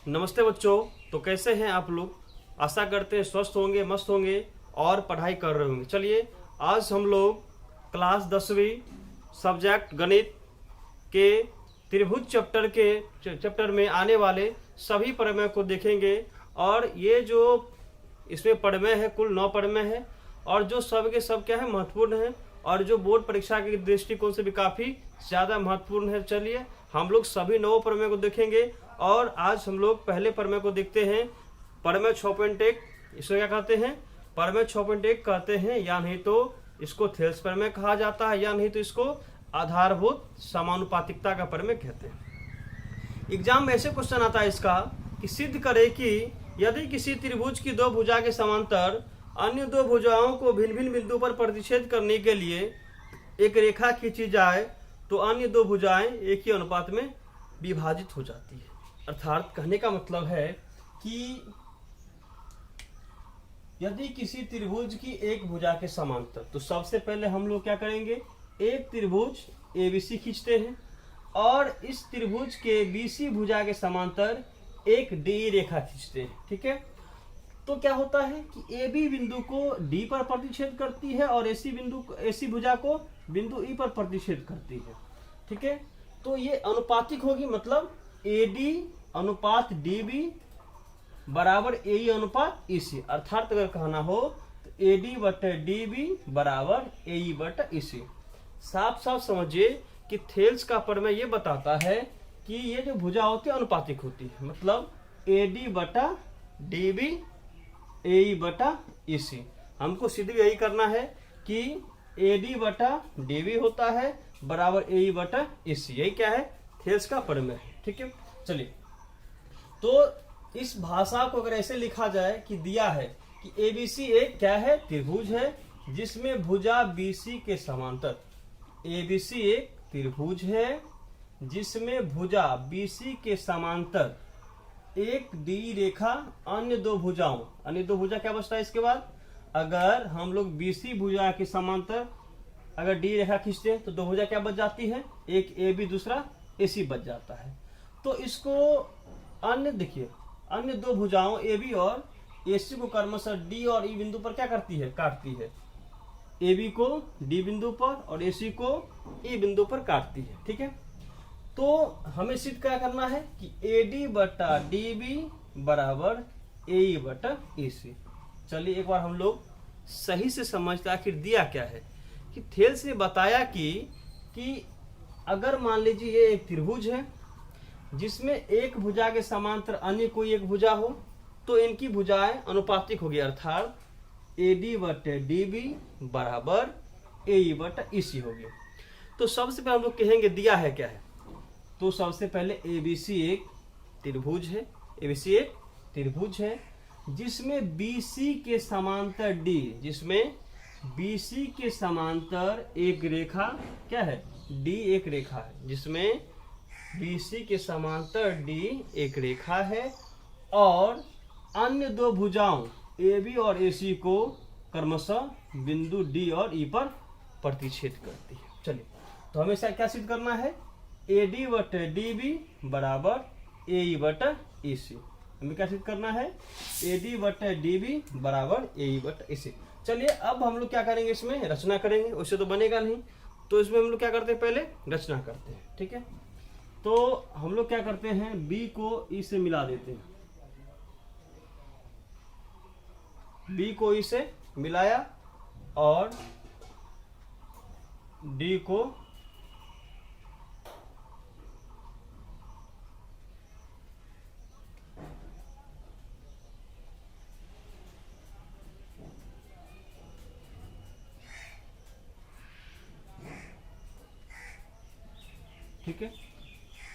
नमस्ते बच्चों। तो कैसे हैं आप लोग? आशा करते हैं स्वस्थ होंगे, मस्त होंगे और पढ़ाई कर रहे होंगे। चलिए आज हम लोग क्लास 10वीं सब्जेक्ट गणित के त्रिभुज चैप्टर में आने वाले सभी प्रमेय को देखेंगे। और ये जो इसमें प्रमेय है कुल 9 प्रमेय है और जो सब के सब क्या है महत्वपूर्ण है और जो बोर्ड परीक्षा के दृष्टिकोण से भी काफ़ी ज़्यादा महत्वपूर्ण है। चलिए हम लोग सभी 9 प्रमेय को देखेंगे और आज हम लोग पहले प्रमेय को देखते हैं। प्रमेय 6.1 इसको क्या कहते हैं? प्रमेय 6.1 कहते हैं, या नहीं तो इसको थेल्स प्रमेय कहा जाता है, या नहीं तो इसको आधारभूत समानुपातिकता का प्रमेय कहते हैं। एग्जाम में ऐसे क्वेश्चन आता है इसका कि सिद्ध करे कि यदि किसी त्रिभुज की दो भुजा के समांतर अन्य दो भुजाओं को भिन्न भिन्न बिंदु पर प्रतिच्छेद करने के लिए एक रेखा खींची जाए तो अन्य दो भुजाएं एक ही अनुपात में विभाजित हो जाती है। अर्थात कहने का मतलब है कि यदि किसी त्रिभुज की एक भुजा के समांतर, तो सबसे पहले हम लोग क्या करेंगे, एक त्रिभुज एबीसी खींचते हैं और इस त्रिभुज के बीसी भुजा के समांतर एक डी रेखा खींचते हैं। ठीक है, तो क्या होता है कि ए बी बिंदु को डी पर प्रतिच्छेद करती है और एसी भुजा को बिंदु ई पर प्रतिच्छेद करती है। ठीक है, तो ये अनुपातिक होगी, मतलब ए डी अनुपात डी बी बराबर ए ई अनुपात ई सी। अर्थात अगर कहना हो तो ए डी बटे डी बी बराबर ए ई बटे ई सी। साफ साफ समझिए कि थेल्स का प्रमेय ये बताता है कि ये जो भुजा होती है अनुपातिक होती है, मतलब ए डी बटा डी बी ए ई बटा ई सी। हमको सीधे यही करना है कि ए डी बटा डी बी होता है बराबर ए ई बटा ई सी। यही क्या है? थेल्स का प्रमेय है। ठीक है, चलिए तो इस भाषा को अगर ऐसे लिखा जाए कि दिया है कि एबीसी एक क्या है? त्रिभुज है जिसमें भुजा बीसी के समांतर। एबीसी एक त्रिभुज है जिसमें भुजा बीसी के समांतर एक डी रेखा अन्य दो भुजा क्या बचता है इसके बाद? अगर हम लोग बीसी भुजा के समांतर अगर डी रेखा खींचते हैं तो दो भुजा क्या बच जाती है? एक ए बी दूसरा ए सी बच जाता है। तो इसको अन्य देखिए, अन्य दो भुजाओं ए बी और ए सी को क्रमशः डी और ई बिंदु पर क्या करती है? काटती है। ए बी को डी बिंदु पर और ए सी को ई बिंदु पर काटती है। ठीक है, तो हमें सिद्ध क्या करना है कि ए डी बटा डी बी बराबर ए ई बटा ए सी। चलिए एक बार हम लोग सही से समझते आखिर दिया क्या है कि थेल्स ने बताया कि अगर मान लीजिए ये एक त्रिभुज है जिसमें एक भुजा के समांतर अन्य कोई एक भुजा हो तो इनकी भुजाएं अनुपातिक होगी, अर्थात ए डी बटे डी बी बराबर ए ई बटा ई सी होगी। तो सबसे पहले हम लोग कहेंगे दिया है क्या है, तो सबसे पहले एबीसी एक त्रिभुज है। एबीसी एक त्रिभुज है जिसमें बीसी के समांतर डी, जिसमें बीसी के समांतर एक रेखा क्या है? डी एक रेखा है, जिसमें बीसी के समांतर डी एक रेखा है और अन्य दो भुजाओं ए बी और ए सी को क्रमशः बिंदु डी और ई पर प्रतिच्छेद करती है। चलिए तो हमें क्या सिद्ध करना है? ए डी बटे डी बी बराबर ए ई बटा ई सी। हमें क्या सिद्ध करना है? ए डी बटे डी बी बराबर ए ई बटा ई सी। चलिए अब हम लोग क्या करेंगे, इसमें रचना करेंगे, उससे तो बनेगा नहीं। तो इसमें हम लोग क्या करते हैं? पहले रचना करते हैं। ठीक है, तो हम लोग क्या करते हैं, बी को ई से मिला देते हैं। बी को ई से मिलाया और डी को ठीक है,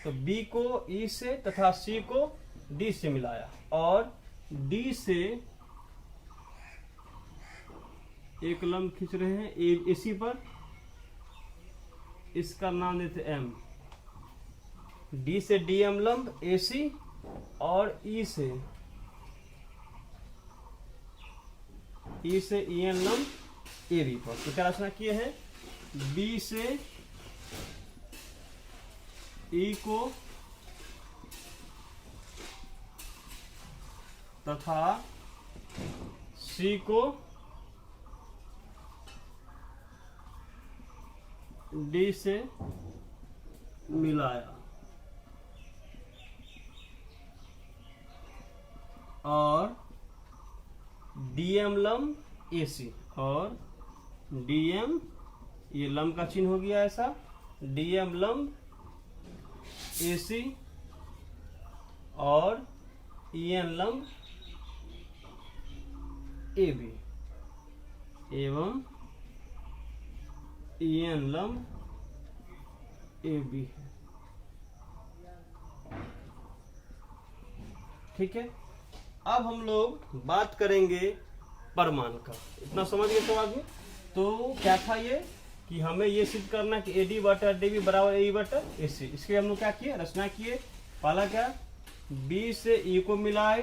तो B को E से तथा C को D से मिलाया और D से एक लंब खींच रहे हैं AC पर, इसका नाम देते M। D से DM लंब AC और E से EN लंब AB पर। तो क्या रचना किए हैं? B से ई को तथा सी को डी से मिलाया और डीएम लंब एसी और डीएम, ये लंब का चिन्ह हो गया ऐसा, डीएम लंब एसी और ईएन लंब एबी एवं ईएन लंब एबी है। ठीक है, अब हम लोग बात करेंगे परमान का। इतना समझ गए तो आगे। तो क्या था ये कि हमें ये सिद्ध करना कि एडी बटा डीबी बराबर ए बटा एसी। इसके लिए हम लोग क्या किए, रचना किए। पहला क्या, बी से ई को मिलाए,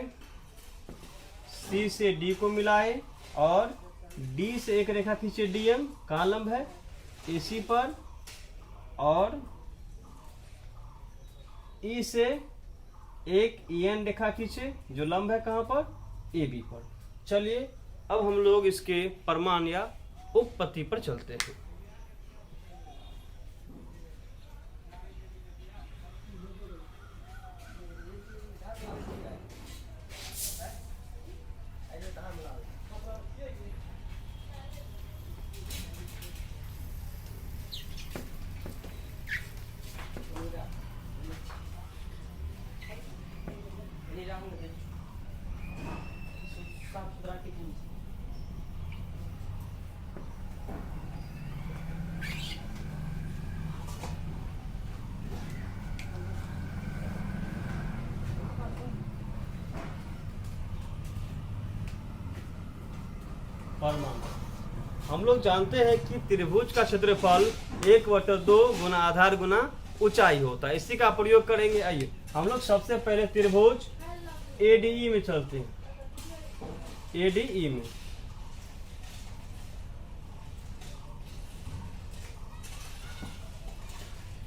सी से डी को मिलाए और डी से एक रेखा खींचे डीएम, कहाँ लंब है, एसी पर, और ई से एक ईएन रेखा खींचे जो लंब है कहाँ पर, एबी पर। चलिए अब हम लोग इसके परमान या उपपत्ति पर चलते हैं। परमान, हम लोग जानते हैं कि त्रिभुज का क्षेत्रफल 1/2 गुना आधार गुना ऊंचाई होता है। इसी का प्रयोग करेंगे। आइए हम लोग सबसे पहले त्रिभुज एडीई में चलते हैं। एडीई में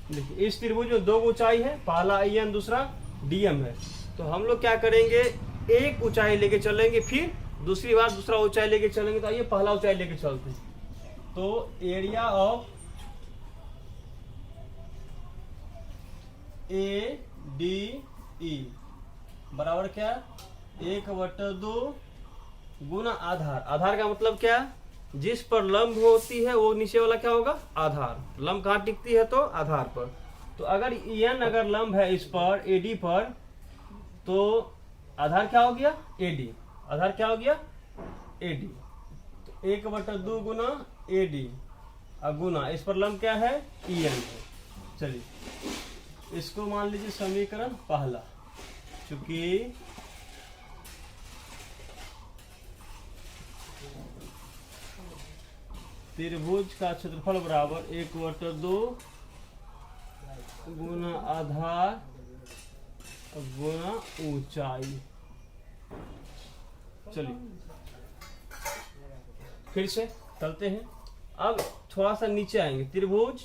देखिए, इस त्रिभुज में दो ऊंचाई है, पहला ईएन दूसरा डीएम है। तो हम लोग क्या करेंगे, एक ऊंचाई लेके चलेंगे, फिर दूसरी बार दूसरा ऊंचाई लेके चलेंगे। तो आइए पहला ऊंचाई लेके चलते हैं। तो area of A D E बराबर क्या, 1/2 गुना आधार। आधार का मतलब क्या, जिस पर लंब होती है वो नीचे वाला क्या होगा, आधार। लंब कहाँ टिकती है, तो आधार पर। तो अगर एन अगर लंब है इस पर एडी पर, तो आधार क्या हो गया, एडी। आधार क्या हो गया, एडी। तो 1/2 गुना एडी और गुना इस पर लंब क्या है, ईएन है। चलिए इसको मान लीजिए समीकरण पहला, चूंकि त्रिभुज का क्षेत्रफल बराबर 1/2 गुना आधार गुना ऊंचाई। चलिए फिर से चलते हैं। अब थोड़ा सा नीचे आएंगे, त्रिभुज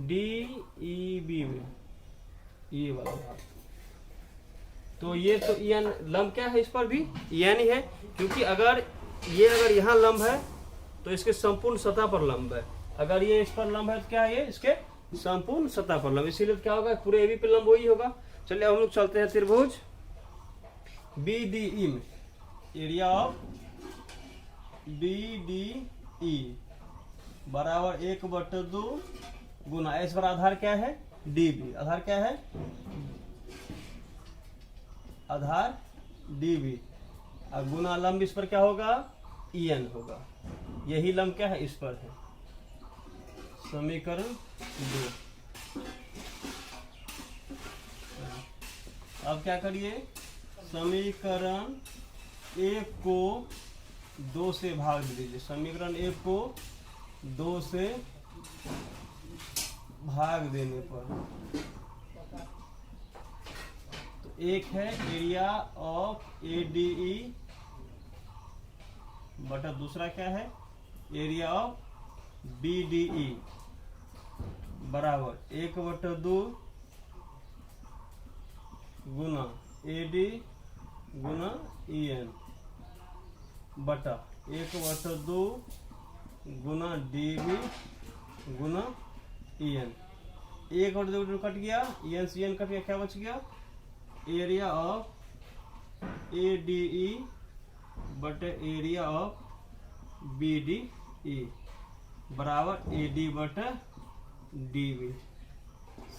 डी ई बी में ये वाला भाग। तो ये तो एन लंब क्या है, इस पर भी एन ही है, क्योंकि अगर यहाँ लंब है तो इसके संपूर्ण सतह पर लंब है। अगर ये इस पर लंब है तो क्या है, ये इसके संपूर्ण सतह पर लंब, इसीलिए क्या होगा, पूरे एबी पे लंब वही होगा। चलिए हम लोग चलते हैं त्रिभुज बी डी ई में। Area of B D E बराबर 1/2 गुना, इस पर आधार क्या है, डीबी। आधार क्या है, आधार डीबी और गुना लंब इस पर क्या होगा, ईएन होगा। यही लंब क्या है, इस पर है। समीकरण 2। अब क्या करिए, समीकरण 1 को 2 से भाग दीजिए। समीकरण 1 को 2 से भाग देने पर तो एक है एरिया ऑफ एडीई बटा दूसरा क्या है, एरिया ऑफ बीडीई बराबर 1/2 गुना एडी गुना EN बटा 1/2 गुना DB गुना EN। 1/2 कट गया, EN से EN कट गया, क्या बच गया? एरिया ऑफ ADE बटे एरिया ऑफ BDE बराबर AD बटे DB।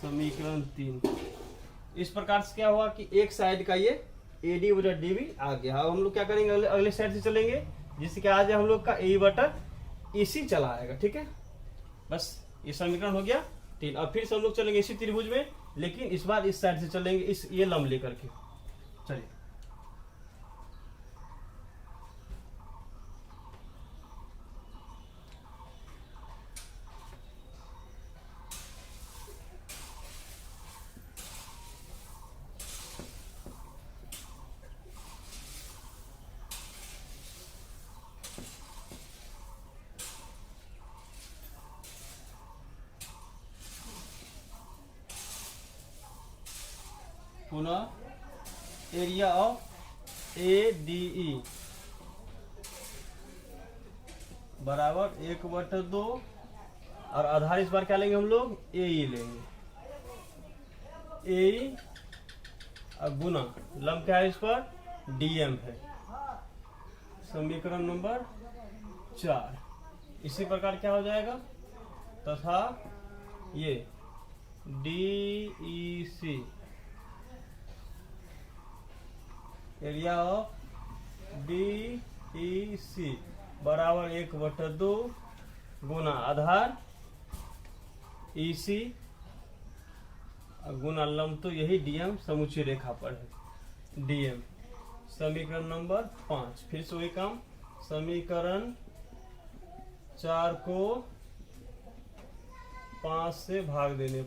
समीकरण 3। इस प्रकार से क्या हुआ कि एक साइड का ये AD बटा DB आ गया। अब हम लोग क्या करेंगे, अगले साइड से चलेंगे, जिससे कि आज हम लोग का AE बटा EC चला आएगा। ठीक है, बस ये समीकरण हो गया 3। अब फिर से हम लोग चलेंगे इसी त्रिभुज में, लेकिन इस बार इस साइड से चलेंगे, इस ये लंब लेकर के। चलिए, पुनः एरिया ऑफ ADE बराबर 1/2 और आधार इस बार क्या लेंगे हम लोग, AE लेंगे। AE और गुना लंब क्या है इस पर, DM है। समीकरण नंबर 4। इसी प्रकार क्या हो जाएगा, तथा ये DEC एरिया ऑफ DEC बराबर 1/2 गुना आधार EC गुना लंब, तो यही DM समुच्चय रेखा पर है, DM। समीकरण नंबर 5। फिर से वही काम, समीकरण 4 को 5 से भाग देने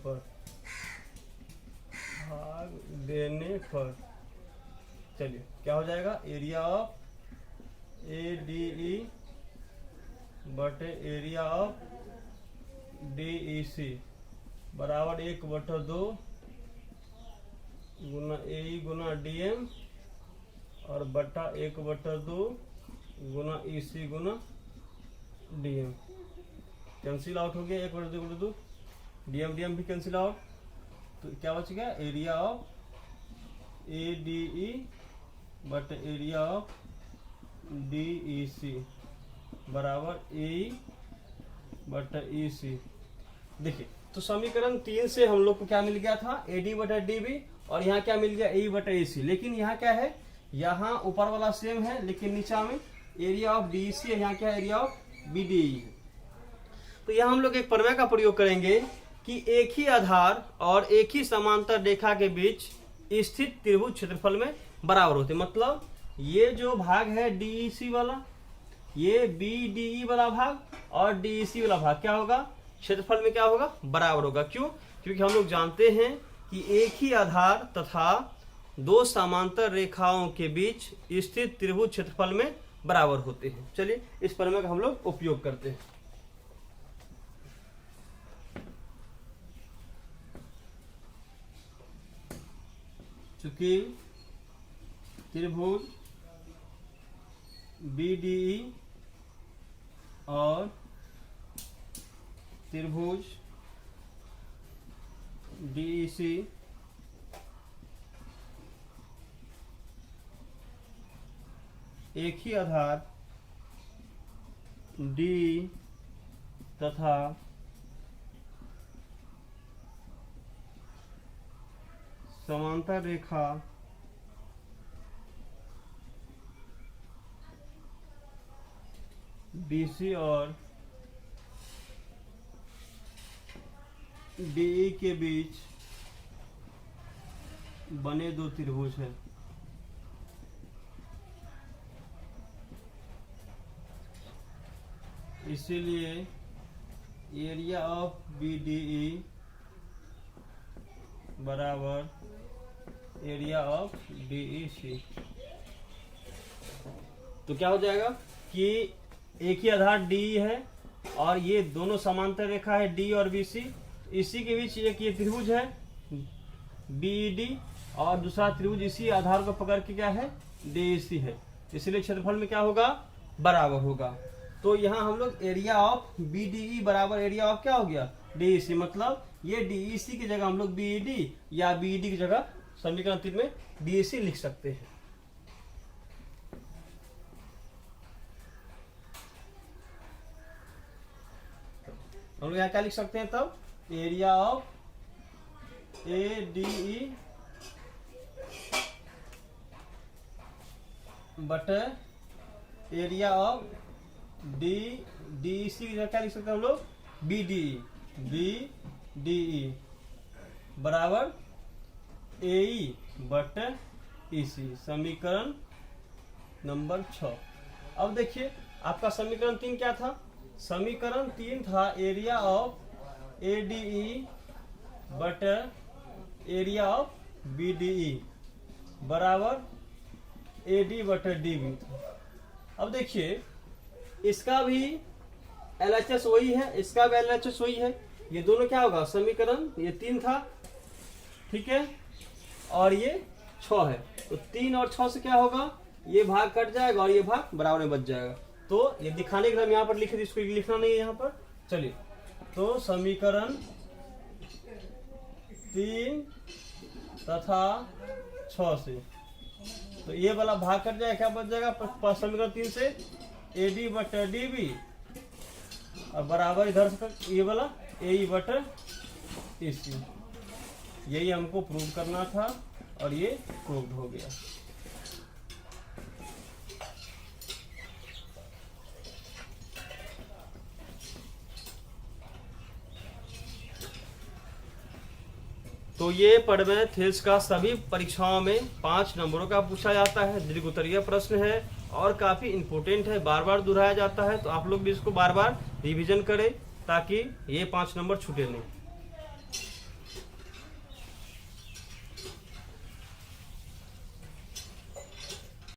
पर चलिए क्या हो जाएगा, एरिया ऑफ ADE बटे एरिया ऑफ DEC बराबर 1/2 गुना AE गुना DM और बटा 1/2 गुना EC गुना DM। कैंसिल आउट हो गया, 1/2 DM भी कैंसिल आउट, तो क्या बच गया, area of ADE but area of DEC बराबर AE बट EC। देखिए, तो समीकरण 3 से हम लोग को क्या मिल गया था, AD बटा DB, और यहाँ क्या मिल गया, AE बटा EC। लेकिन यहाँ क्या है, यहाँ ऊपर वाला सेम है, लेकिन नीचा में एरिया ऑफ DEC है, यहाँ क्या है, एरिया ऑफ BDE है। तो यहाँ हम लोग एक प्रमेय का प्रयोग करेंगे कि एक ही आधार और एक ही समांतर रेखा के बीच स्थित त्रिभुज क्षेत्रफल में बराबर होते। मतलब ये जो भाग है DEC वाला, ये BDE वाला भाग और DEC वाला भाग क्या होगा, क्षेत्रफल में क्या होगा, बराबर होगा। क्यों? क्योंकि हम लोग जानते हैं कि एक ही आधार तथा दो समांतर रेखाओं के बीच स्थित त्रिभुज क्षेत्रफल में बराबर होते हैं। चलिए इस प्रमेय का हम लोग उपयोग करते हैं। चूंकि त्रिभुज BDE और त्रिभुज DEC एक ही आधार D तथा समांतर रेखा BC और DE के बीच बने दो त्रिभुज हैं। इसीलिए एरिया ऑफ BDE बराबर एरिया ऑफ DEC। तो क्या हो जाएगा कि एक ही आधार DE है और ये दोनों समांतर रेखा है D और BC, इसी के बीच एक ये त्रिभुज है BED और दूसरा त्रिभुज इसी आधार को पकड़ के क्या है DEC है, इसलिए क्षेत्रफल में क्या होगा, बराबर होगा। तो यहाँ हम लोग एरिया ऑफ BDE बराबर एरिया ऑफ क्या हो गया, DEC। मतलब ये DEC की जगह हम लोग BED या BED की जगह समीकरण 3 में DEC लिख सकते हैं। हम लोग यहाँ क्या लिख सकते हैं तब, एरिया ऑफ ADE बटे एरिया ऑफ DEC की जगह क्या लिख सकते हैं हम लोग, BDE बराबर AE बटे EC, समीकरण नंबर 6। अब देखिए आपका समीकरण 3 क्या था, समीकरण 3 था एरिया ऑफ ADE बटे एरिया ऑफ BDE बराबर AD बटे DB था। अब देखिए इसका भी LHS वही है, इसका भी LHS वही है, ये दोनों क्या होगा, समीकरण ये 3 था, ठीक है, और ये 6 है। तो 3 और 6 से क्या होगा, ये भाग कट जाएगा और ये भाग बराबर में बच जाएगा। तो ये दिखाने के लिए हम यहाँ पर लिखे थे, इसको लिखना नहीं है यहाँ पर। चलिए, तो समीकरण 3 तथा 6 से तो ये वाला भाग कट जाएगा, क्या बच जाएगा, समीकरण 3 से AD बटे DB और बराबर इधर से ये वाला AE बटे EC। यही हमको प्रूव करना था और ये प्रूव हो गया। तो ये पढ़वे थेल्स का सभी परीक्षाओं में 5 नंबरों का पूछा जाता है, दीर्घ उत्तरीय प्रश्न है और काफी इंपॉर्टेंट है, बार बार दोहराया जाता है। तो आप लोग भी इसको बार बार रिवीजन करें ताकि ये 5 नंबर छूटे नहीं।